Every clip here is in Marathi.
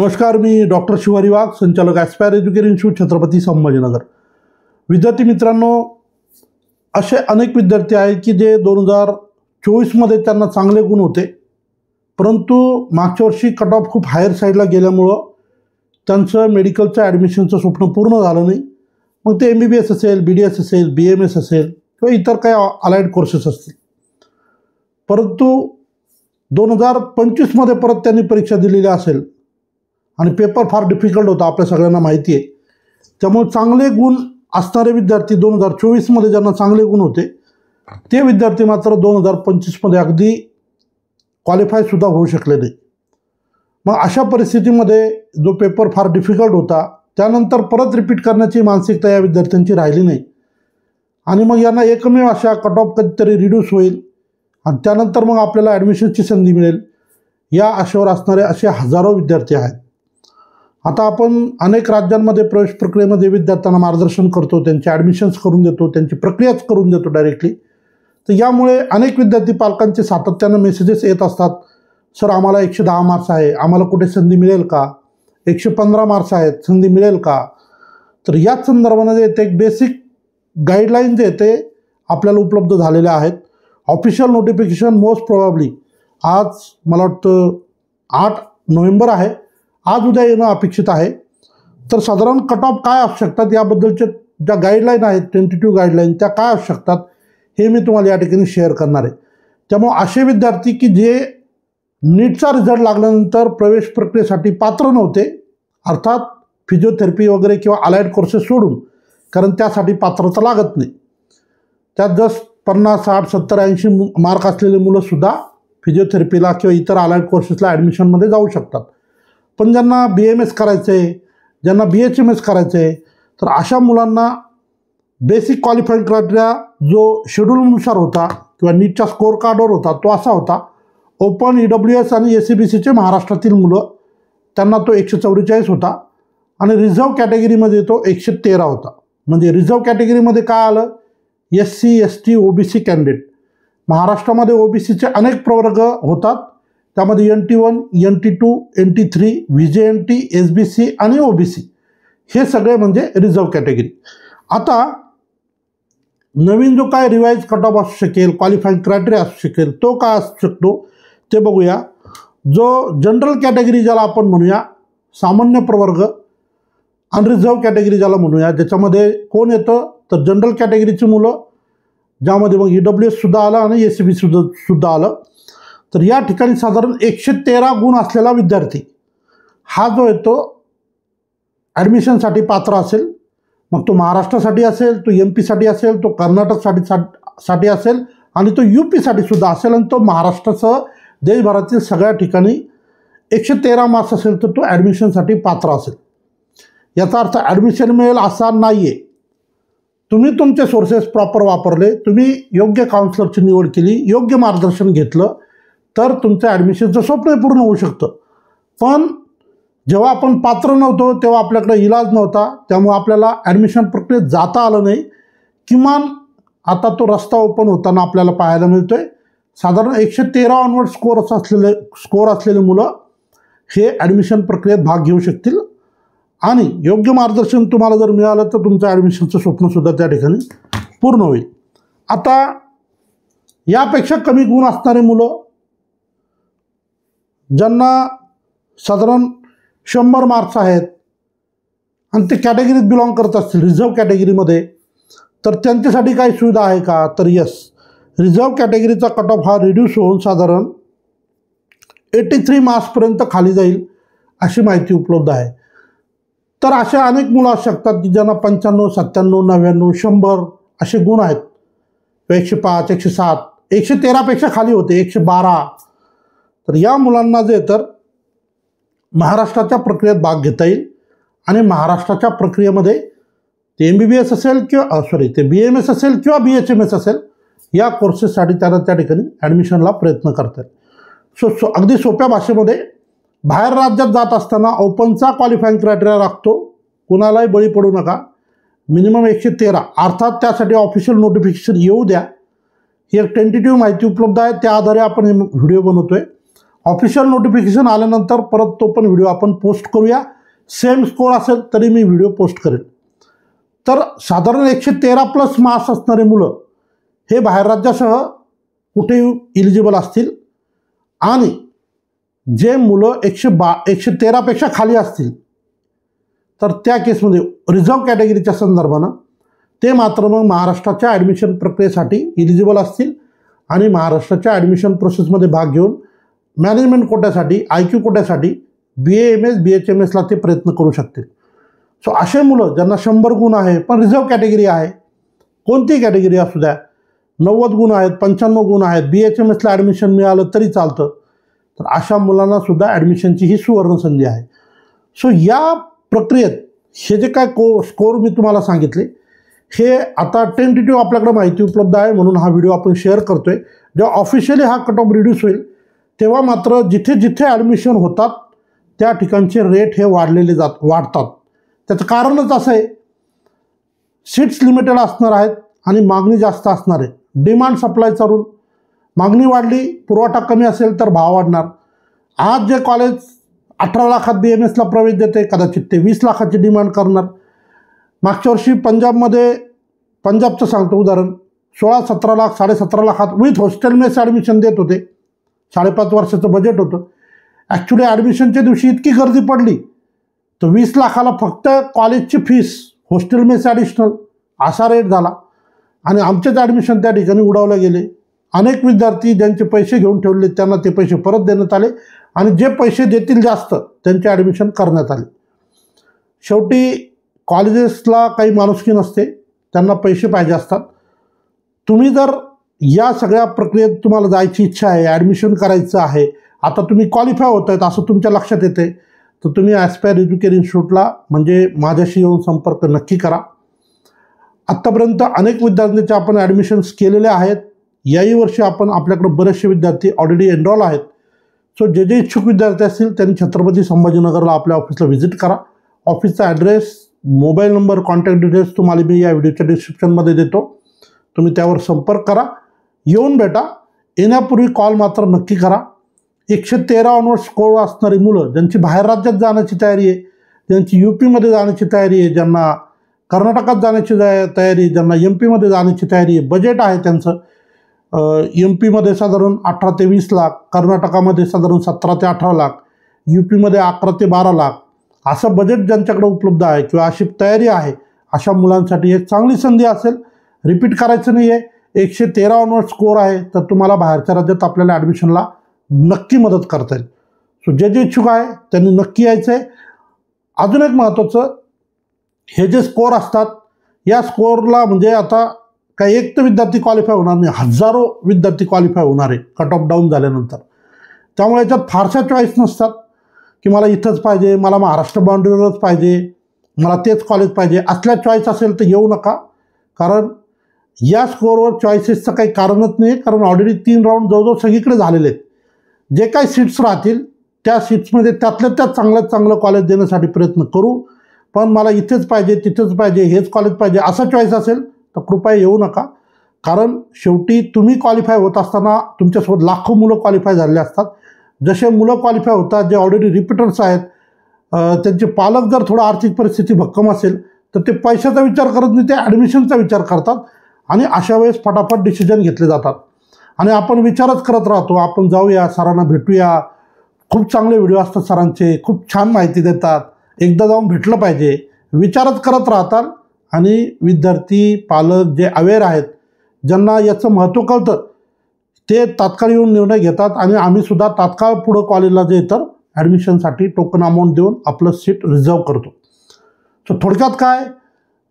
नमस्कार, मी डॉक्टर शिवारी वाघ, संचालक aspire education institute, Chhatrapati Sambhajinagar. विद्यार्थी मित्रांनो, असे अनेक विद्यार्थी आहेत की जे 2024मध्ये त्यांना चांगले गुण होते, परंतु मागच्या वर्षी कट ऑफ खूप हायर साईडला गेल्यामुळं त्यांचं मेडिकलचं ॲडमिशनचं स्वप्न पूर्ण झालं नाही. मग ते MBBS असेल, BDS असेल, BMS असेल किंवा इतर काही अलाइड कोर्सेस असतील. परंतु 2025मध्ये परत त्यांनी परीक्षा दिलेली असेल आणि पेपर फार डिफिकल्ट होता, आपल्या सगळ्यांना माहिती आहे. त्यामुळे चांगले गुण असणारे विद्यार्थी 2024मध्ये ज्यांना चांगले गुण होते ते विद्यार्थी मात्र 2025मध्ये अगदी क्वालिफायसुद्धा होऊ शकले नाही. मग अशा परिस्थितीमध्ये जो पेपर फार डिफिकल्ट होता त्यानंतर परत रिपीट करण्याची मानसिकता या विद्यार्थ्यांची राहिली नाही आणि मग यांना एकमेव अशा कट ऑफ कधीतरी रिड्यूस होईल आणि त्यानंतर मग आपल्याला ॲडमिशनची संधी मिळेल, या आशेवर असणारे असे हजारो विद्यार्थी आहेत. आता आपण अनेक राज्यांमध्ये प्रवेश प्रक्रियेमध्ये विद्यार्थ्यांना मार्गदर्शन करतो, त्यांचे ॲडमिशन्स करून देतो, त्यांची प्रक्रियाच करून देतो डायरेक्टली. तर यामुळे अनेक विद्यार्थी पालकांचे सातत्यानं मेसेजेस येत असतात, सर आम्हाला 110 मार्क्स आहे, आम्हाला कुठे संधी मिळेल का, 115 मार्क्स आहेत, संधी मिळेल का. तर याच संदर्भामध्ये ते एक बेसिक गाईडलाईन जे ते आपल्याला उपलब्ध झालेले आहेत. ऑफिशियल नोटिफिकेशन मोस्ट प्रॉबॅबली आज मला वाटतं 8 नोव्हेंबर आहे, आज उद्या येणं अपेक्षित आहे. तर साधारण कट ऑफ काय असू शकतात याबद्दलचे ज्या गाईडलाईन आहेत, टेंटेटिव्ह गाईडलाईन, त्या काय असू शकतात हे मी तुम्हाला या ठिकाणी शेअर करणार आहे. त्यामुळे असे विद्यार्थी की जे नीटचा रिझल्ट लागल्यानंतर प्रवेश प्रक्रियेसाठी पात्र नव्हते, अर्थात फिजिओथेरपी वगैरे किंवा अलाइड कोर्सेस सोडून, कारण त्यासाठी पात्रता लागत नाही, त्यात जस्ट 50, 60, 70, 80 मार्क असलेले मुलंसुद्धा फिजिओथेरपीला किंवा इतर अलाइड कोर्सेसला ॲडमिशनमध्ये जाऊ शकतात. पण ज्यांना BMS करायचं आहे, ज्यांना BHMS करायचं आहे, तर अशा मुलांना बेसिक क्वालिफाईंग क्रायटेरिया जो शेड्यूलनुसार होता किंवा नीटच्या स्कोअर कार्डवर होता तो असा होता, ओपन, EWS आणि SCBCचे महाराष्ट्रातील मुलं त्यांना तो 144 होता आणि रिझर्व कॅटेगरीमध्ये तो 113 होता. म्हणजे रिझर्व कॅटेगरीमध्ये काय आलं, SC, ST, OBC कॅन्डिडेट. महाराष्ट्रामध्ये OBCचे अनेक प्रवर्ग होतात, त्यामध्ये NT1, NT2, NT3, VJNT, SBC आणि OBC हे सगळे म्हणजे रिझर्व कॅटेगरी. आता नवीन जो काय रिवाइज कट ऑफ असू शकेल, क्वालिफाईंग क्रायटेरिया असू शकेल, तो काय असू शकतो ते बघूया. जो जनरल कॅटेगरी ज्याला आपण म्हणूया, सामान्य प्रवर्ग, आणि रिझर्व कॅटेगरी ज्याला म्हणूया, ज्याच्यामध्ये कोण येतं तर जनरल कॅटेगरीची मुलं, ज्यामध्ये मग EWSसुद्धा आलं आणि SCBCसुद्धा आलं. तर या ठिकाणी साधारण 113 गुण असलेला विद्यार्थी हा जो येतो ॲडमिशनसाठी पात्र असेल. मग तो महाराष्ट्रासाठी असेल, तो MP साठी असेल, तो कर्नाटकसाठी असेल आणि तो UP साठी सुद्धा असेल आणि तो महाराष्ट्रासह देशभरातील सगळ्या ठिकाणी 113 मार्क्स असेल तर तो ॲडमिशनसाठी पात्र असेल. याचा अर्थ ॲडमिशन मिळेल असा नाही आहे. तुम्ही तुमचे सोर्सेस प्रॉपर वापरले, तुम्ही योग्य काउन्सिलरची निवड केली, योग्य मार्गदर्शन घेतलं तर तुमचं ॲडमिशनचं स्वप्न पूर्ण होऊ शकतं. पण जेव्हा आपण पात्र नव्हतो तेव्हा आपल्याकडे इलाज नव्हता, त्यामुळे आपल्याला ॲडमिशन प्रक्रियेत जाता आलं नाही. किमान आता तो रस्ता ओपन होताना आपल्याला पाहायला मिळतो आहे. साधारण 113 ऑनवर्ड स्कोअर असलेले मुलं हे ॲडमिशन प्रक्रियेत भाग घेऊ शकतील आणि योग्य मार्गदर्शन तुम्हाला जर मिळालं तर तुमचं ॲडमिशनचं स्वप्नसुद्धा त्या ठिकाणी पूर्ण होईल. आता यापेक्षा कमी गुण असणारे मुलं ज्यांना साधारण 100 मार्क्स आहेत आणि ते कॅटेगरीत बिलॉंग करत असतील रिझर्व कॅटेगरीमध्ये, तर त्यांच्यासाठी काही सुविधा आहे का, तर यस, रिझर्व कॅटेगरीचा कट ऑफ हा रिड्यूस होऊन साधारण 83 मार्क्सपर्यंत खाली जाईल अशी माहिती उपलब्ध आहे. तर अशा अनेक मुलं असू शकतात की ज्यांना 95, 97, 99, 100 असे गुण आहेत, 105, 107, 113पेक्षा खाली होते, 112. तर या मुलांना जे तर महाराष्ट्राच्या प्रक्रियेत भाग घेता येईल आणि महाराष्ट्राच्या प्रक्रियेमध्ये ते MBBS असेल किंवा ते BMS असेल किंवा BHMS असेल, या कोर्सेससाठी त्यांना त्या ठिकाणी ॲडमिशनला प्रयत्न करतात. अगदी सोप्या भाषेमध्ये, बाहेर राज्यात जात असताना ओपनचा क्वालिफाईंग क्रायटेरिया लागतो, कुणालाही बळी पडू नका. मिनिमम 113, अर्थात त्यासाठी ऑफिशियल नोटिफिकेशन येऊ द्या. ही एक टेंटेटिव्ह माहिती उपलब्ध आहे, त्या आधारे आपण हे व्हिडिओ बनवतो आहे. ऑफिशियल नोटिफिकेशन आल्यानंतर परत तो पण व्हिडिओ आपण पोस्ट करूया. सेम स्कोर असेल तरी मी व्हिडिओ पोस्ट करेन. तर साधारण 113+ मार्क्स असणारे मुलं हे बाहेर राज्यासह कुठेही इलिजिबल असतील आणि जे मुलं 113पेक्षा खाली असतील तर त्या केसमध्ये रिझर्व्ह कॅटेगरीच्या संदर्भानं ते मात्र मग महाराष्ट्राच्या ॲडमिशन प्रक्रियेसाठी इलिजिबल असतील आणि महाराष्ट्राच्या ॲडमिशन प्रोसेसमध्ये भाग घेऊन मॅनेजमेंट कोट्यासाठी IQ कोट्यासाठी BA-MS BHMSला ते प्रयत्न करू शकतील. सो असे मुलं ज्यांना 100 गुण आहे पण रिझर्व्ह कॅटेगरी आहे, कोणतीही कॅटेगरी असू द्या, 90 गुण आहेत, 95 गुण आहेत, BHMSला ॲडमिशन मिळालं तरी चालतं, तर अशा मुलांनासुद्धा ॲडमिशनची ही सुवर्ण संधी आहे. सो या प्रक्रियेत हे जे काय स्कोर मी तुम्हाला सांगितले हे आता टेंटेटिव्ह आपल्याकडे माहिती उपलब्ध आहे म्हणून हा व्हिडिओ आपण शेअर करतोय. जेव्हा ऑफिशियली हा कट ऑफ रिड्यूस होईल तेव्हा मात्र जिथे जिथे ॲडमिशन होतात त्या ठिकाणचे रेट हे वाढतात. त्याचं कारणच असं आहे, सीट्स लिमिटेड असणार आहेत आणि मागणी जास्त असणार आहे. डिमांड सप्लायचा रूल, मागणी वाढली पुरवठा कमी असेल तर भाव वाढणार. आज जे कॉलेज 18 लाखात BMSला प्रवेश देते कदाचित ते 20 लाखाची डिमांड करणार. मागच्या वर्षी पंजाबचं सांगतो उदाहरण, 16-17 लाख 17.5 लाखात विथ हॉस्टेल मेस ॲडमिशन देत होते. 5.5 वर्षाचं बजेट होतं. ॲक्च्युली ॲडमिशनच्या दिवशी इतकी गर्दी पडली तर 20 लाखाला फक्त कॉलेजची फीस, हॉस्टेल मेस ॲडिशनल असा रेट झाला आणि आमचेच ॲडमिशन त्या ठिकाणी उडवले गेले. अनेक विद्यार्थी ज्यांचे पैसे घेऊन ठेवले त्यांना ते पैसे परत देण्यात आले आणि जे पैसे देतील जास्त त्यांचे ॲडमिशन करण्यात आले. शेवटी कॉलेजेसला काही माणुसकी नसते, त्यांना पैसे पाहिजे असतात. तुम्ही जर या सगळ्या प्रक्रियेत तुम्हाला जायची इच्छा आहे, ॲडमिशन करायचं आहे, आता तुम्ही क्वालिफाय होत आहेत असं तुमच्या लक्षात येते तर तुम्ही ॲस्पायर एज्युकेशन इन्स्टिट्यूटला म्हणजे माझ्याशी येऊन संपर्क नक्की करा. आत्तापर्यंत अनेक विद्यार्थ्यांचे आपण ॲडमिशन्स केलेले आहेत. याही वर्षी आपल्याकडे बरेचसे विद्यार्थी ऑलरेडी एनरोल आहेत. सो जे जे इच्छुक विद्यार्थी असतील त्यांनी छत्रपती संभाजीनगरला आपल्या ऑफिसला व्हिजिट करा. ऑफिसचा address, mobile number, contact details तुम्हाला मी या व्हिडिओच्या डिस्क्रिप्शनमध्ये देतो. तुम्ही त्यावर संपर्क करा, येऊन भेटा. येण्यापूर्वी कॉल मात्र नक्की करा. 113 ऑनवर्ड स्कोर असणारी मुलं ज्यांची बाहेर राज्यात जाण्याची तयारी आहे, ज्यांची UPमध्ये जाण्याची तयारी आहे, ज्यांना कर्नाटकात जाण्याची तयारी आहे, ज्यांना MP मध्ये जाण्याची तयारी आहे, बजेट आहे त्यांचं MP मध्ये साधारण 18 ते 20 लाख, कर्नाटकामध्ये साधारण 17 ते 18 लाख, UPमध्ये 11 ते 12 लाख असं बजेट ज्यांच्याकडे उपलब्ध आहे किंवा अशी तयारी आहे अशा मुलांसाठी एक चांगली संधी असेल. रिपीट करायचं नाही आहे. 113 ऑनवर्ड स्कोर आहे तर तुम्हाला बाहेरच्या राज्यात आपल्याला ॲडमिशनला नक्की मदत करता येईल. सो जे जे इच्छुक आहे त्यांनी नक्की यायचं आहे. अजून एक महत्त्वाचं, हे जे स्कोर असतात या स्कोरला म्हणजे आता काही एक तर विद्यार्थी क्वालिफाय होणार नाही, हजारो विद्यार्थी क्वालिफाय होणार आहे कट ऑफ डाऊन झाल्यानंतर. त्यामुळे याच्यात फारशा चॉईस नसतात की मला इथंच पाहिजे, मला महाराष्ट्र बाउंड्रीवरच पाहिजे, मला तेच कॉलेज पाहिजे. असल्या चॉईस असेल तर येऊ नका, कारण या स्कोअरवर चॉईसेसचं काही कारणच नाही. कारण ऑलरेडी 3 राऊंड जवळजवळ सगळीकडे झालेले आहेत. जे काही सीट्स राहतील त्या सीट्समध्ये त्यातल्या त्यात चांगल्यात चांगलं कॉलेज देण्यासाठी प्रयत्न करू. पण मला इथेच पाहिजे, तिथेच पाहिजे, हेच कॉलेज पाहिजे असा चॉईस असेल तर कृपया येऊ नका. कारण शेवटी तुम्ही क्वालिफाय होत असताना तुमच्यासोबत लाखो मुलं क्वालिफाय झालेले असतात. जसे मुलं क्वालिफाय होतात जे ऑलरेडी रिपीटर्स आहेत, त्यांचे पालक जर थोडं आर्थिक परिस्थिती भक्कम असेल तर ते पैशाचा विचार करत नाही, ते ॲडमिशनचा विचार करतात आणि अशा वेळेस फटाफट डिसिजन घेतले जातात. आणि आपण विचारच करत राहतो, आपण जाऊया, सरांना भेटूया, खूप चांगले व्हिडिओ असतात सरांचे, खूप छान माहिती देतात, एकदा जाऊन भेटलं पाहिजे, विचारच करत राहतात. आणि विद्यार्थी पालक जे अवेअर आहेत, ज्यांना याचं महत्त्व कळतं, ते तात्काळ येऊन निर्णय घेतात आणि आम्हीसुद्धा तात्काळ पुढं कॉलेजला जे तर ॲडमिशनसाठी टोकन अमाऊंट देऊन आपलं सीट रिझर्व करतो. सो थोडक्यात काय,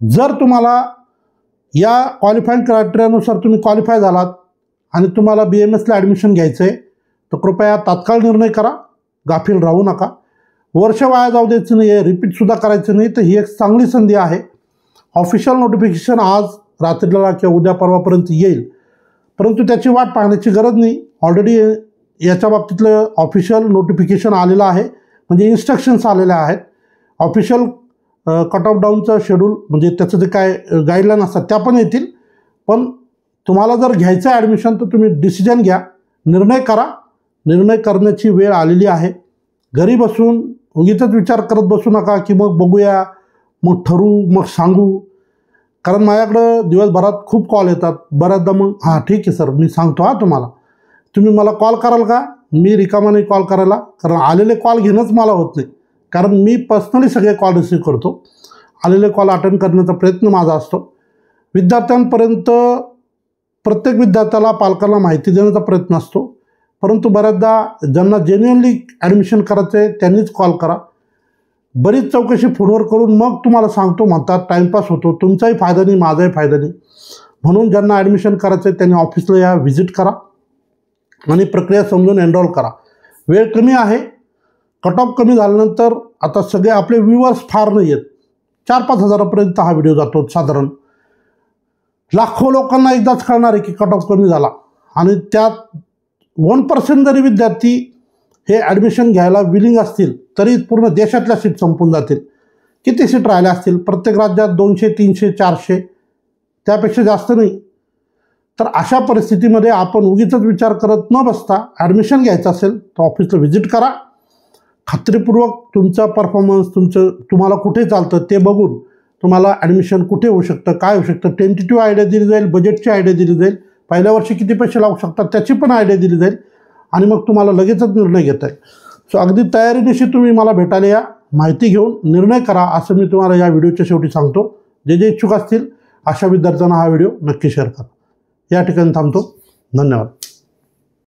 जर तुम्हाला या क्वालिफाईंग क्रायटेरियानुसार तुम्ही क्वालिफाय झालात आणि तुम्हाला BMSला ॲडमिशन घ्यायचं आहे तर कृपया तात्काळ निर्णय करा, गाफील राहू नका. वर्ष वाया जाऊ द्यायचं नाही आहे, रिपीटसुद्धा करायचं नाही. तर ही एक चांगली संधी आहे. ऑफिशियल नोटिफिकेशन आज रात्रीला किंवा उद्या परवापर्यंत येईल, परंतु त्याची वाट पाहण्याची गरज नाही. ऑलरेडी याच्या बाबतीतलं ऑफिशियल नोटिफिकेशन आलेलं आहे, म्हणजे इन्स्ट्रक्शन्स आलेल्या आहेत. ऑफिशियल कट ऑफ डाऊनचं शेड्यूल म्हणजे त्याचं जे काय गाईडलाईन असतात त्या पण येतील. पण तुम्हाला जर घ्यायचं आहे ॲडमिशन तर तुम्ही डिसिजन घ्या, निर्णय करा, निर्णय करण्याची वेळ आलेली आहे. घरी बसून उगीच विचार करत बसू नका की मग बघूया, मग ठरवू, मग सांगू. कारण माझ्याकडं दिवसभरात खूप कॉल येतात. बऱ्याचदा मग हां ठीक आहे सर, मी सांगतो हां तुम्हाला. तुम्ही मला कॉल कराल का? मी रिकामा नाही कॉल करायला, कारण आलेले कॉल घेणंच मला होत नाही. कारण मी पर्सनली सगळे कॉल रिसीव्ह करतो. आलेले कॉल अटेंड करण्याचा प्रयत्न माझा असतो. विद्यार्थ्यांपर्यंत प्रत्येक विद्यार्थ्याला, पालकांना माहिती देण्याचा प्रयत्न असतो. परंतु बऱ्याचदा ज्यांना जेन्युअनली ॲडमिशन करायचं आहे त्यांनीच कॉल करा. बरीच चौकशी फोनवर करून मग तुम्हाला सांगतो म्हणतात, टाईमपास होतो. तुमचाही फायदा नाही, माझाही फायदा नाही. म्हणून ज्यांना ॲडमिशन करायचं आहे त्यांनी ऑफिसला या, व्हिजिट करा आणि प्रक्रिया समजून एनरोल करा. वेळ कमी आहे. कट ऑफ कमी झाल्यानंतर आता सगळे आपले व्ह्यूअर्स फार नाही आहेत. 4-5 हजारापर्यंत हा व्हिडिओ जातो साधारण. लाखो लोकांना एकदाच कळणार आहे की कट ऑफ कमी झाला. आणि त्यात 1% जरी विद्यार्थी हे ॲडमिशन घ्यायला विलिंग असतील तरी पूर्ण देशातल्या सीट संपून जातील. किती सीट राहिल्या असतील? प्रत्येक राज्यात 200, 300, 400, त्यापेक्षा जास्त नाही. तर अशा परिस्थितीमध्ये आपण उगीच विचार करत न बसता ॲडमिशन घ्यायचं असेल तर ऑफिसला व्हिजिट करा. खात्रीपूर्वक तुमचा परफॉर्मन्स, तुम्हाला कुठे चालतं ते बघून तुम्हाला ॲडमिशन कुठे होऊ शकतं, काय होऊ शकतं, टेंटेटिव्ह आयडिया दिली जाईल, बजेटची आयडिया दिली जाईल, पहिल्या वर्षी किती पैसे लागू शकतात त्याची पण आयडिया दिली जाईल आणि मग तुम्हाला लगेचच निर्णय घेता येईल. सो अगदी तयारीनिशी तुम्ही मला भेटायला या, माहिती घेऊन निर्णय करा असं मी तुम्हाला या व्हिडिओच्या शेवटी सांगतो. जे जे इच्छुक असतील अशा विद्यार्थ्यांना हा व्हिडिओ नक्की शेअर करा. या ठिकाणी थांबतो. धन्यवाद.